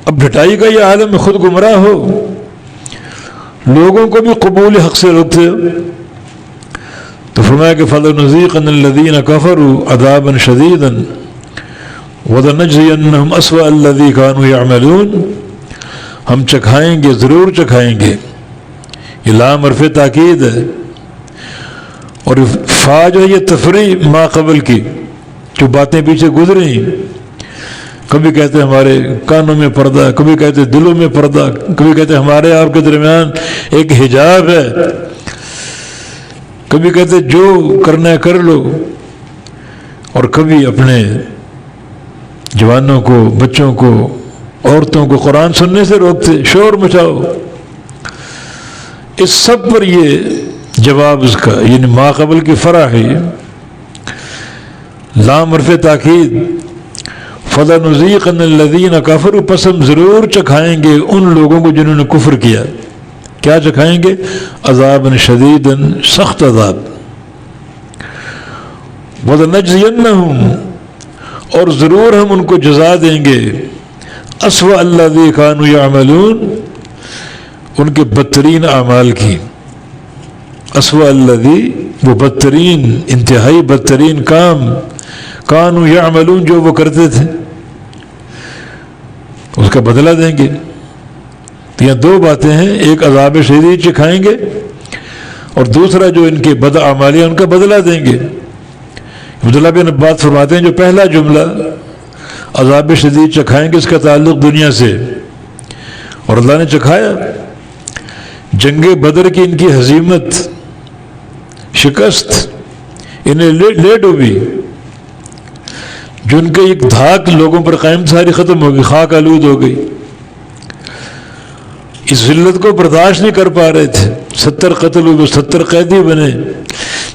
اب ڈھٹائی کا یہ عالم میں خود گمراہ ہو، لوگوں کو بھی قبول حق سے روکتے ہو. تو فرمایا کہ فَلَنُذِيقَنَّ الَّذِينَ كَفَرُوا عَذَابًا شَدِيدًا وَلَنَجْزِيَنَّهُمْ أَسْوَأَ الَّذِي كَانُوا يَعْمَلُونَ. ہم چکھائیں گے، ضرور چکھائیں گے. یہ لام حرف تاکید ہے، اور فا جو ہے یہ تفریح ما قبل کی، جو باتیں پیچھے گزری. کبھی کہتے ہیں ہمارے کانوں میں پردہ، کبھی کہتے ہیں دلوں میں پردہ، کبھی کہتے ہیں ہمارے آپ کے درمیان ایک حجاب ہے، کبھی کہتے ہیں جو کرنا ہے کر لو، اور کبھی اپنے جوانوں کو، بچوں کو، عورتوں کو قرآن سننے سے روکتے، شور مچاؤ. اس سب پر یہ جواب اس کا، یعنی ما قبل کی فرع ہے. لام حرف تاکید، فَلَنُذِيقَنَّ الَّذِينَ كَفَرُوا، پس ہم ضرور چکھائیں گے ان لوگوں کو جنہوں نے کفر کیا. کیا چکھائیں گے؟ عذابًا شدیداً، سخت عذاب. وَلَنَجْزِيَنَّهُمْ، اور ضرور ہم ان کو جزا دیں گے، أَسْوَأَ الَّذِي كَانُوا يَعْمَلُونَ، ان کے بدترین اعمال کی. أَسْوَأَ الَّذِي، وہ بدترین، انتہائی بدترین کام، كَانُوا يَعْمَلُونَ، جو وہ کرتے تھے، اس کا بدلہ دیں گے. تو یہاں دو باتیں ہیں، ایک عذاب شدید چکھائیں گے، اور دوسرا جو ان کے بد اعمالی ان کا بدلہ دیں گے. عبداللہ بن عباس فرماتے ہیں جو پہلا جملہ عذاب شدید چکھائیں گے، اس کا تعلق دنیا سے، اور اللہ نے چکھایا. جنگ بدر کی ان کی ہزیمت، شکست انہیں لے ڈوبی. جو ان کے ایک دھاک لوگوں پر قائم ساری ختم ہو گئی، خاک آلود ہو گئی. اس ذلت کو برداشت نہیں کر پا رہے تھے. 70 قتل ہوئے، 70 قیدی بنے،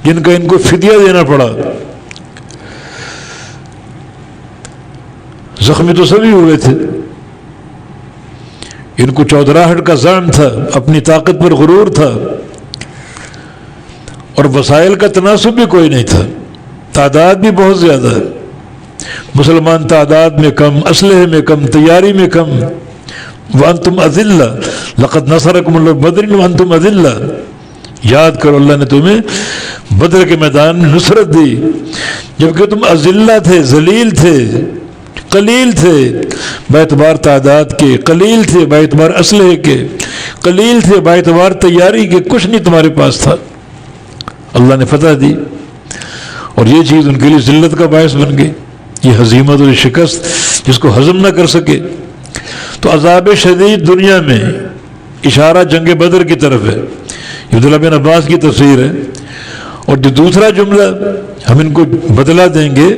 جن کا ان کو فدیہ دینا پڑا. زخمی تو سبھی ہوئے تھے. ان کو چودراہٹ کا زعم تھا، اپنی طاقت پر غرور تھا، اور وسائل کا تناسب بھی کوئی نہیں تھا. تعداد بھی بہت زیادہ ہے، مسلمان تعداد میں کم، اسلحے میں کم، تیاری میں کم. وَأَنْتُمْ أَذِلَّةٌ لَقَدْ نَصَرَكُمُ اللَّهُ بِبَدْرٍ وَأَنْتُمْ أَذِلَّةٌ. یاد کرو اللہ نے تمہیں بدر کے میدان میں نصرت دی جبکہ تم اذلہ تھے، ذلیل تھے، قلیل تھے باعتبار تعداد کے، قلیل تھے باعتبار اسلحے کے، قلیل تھے باعتبار تیاری کے، کچھ نہیں تمہارے پاس تھا. اللہ نے فتح دی، اور یہ چیز ان کے لیے ذلت کا باعث بن گئی، یہ ہزیمت اور شکست جس کو ہضم نہ کر سکے. تو عذاب شدید دنیا میں اشارہ جنگ بدر کی طرف ہے. یہ عبداللہ بن عباس کی تفسیر ہے. اور جو دوسرا جملہ، ہم ان کو بدلہ دیں گے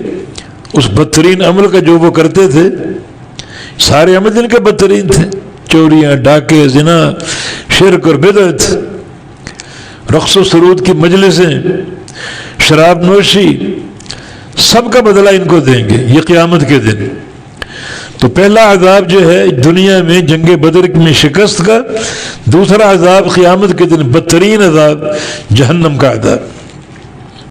اس بدترین عمل کا جو وہ کرتے تھے. سارے عمل جن کے بدترین تھے، چوریاں، ڈاکے، زنا، شرک اور بدعت، رقص و سرود کی مجلسیں، شراب نوشی، سب کا بدلہ ان کو دیں گے یہ قیامت کے دن. تو پہلا عذاب جو ہے دنیا میں جنگ بدر میں شکست کا، دوسرا عذاب قیامت کے دن بدترین عذاب جہنم کا عذاب.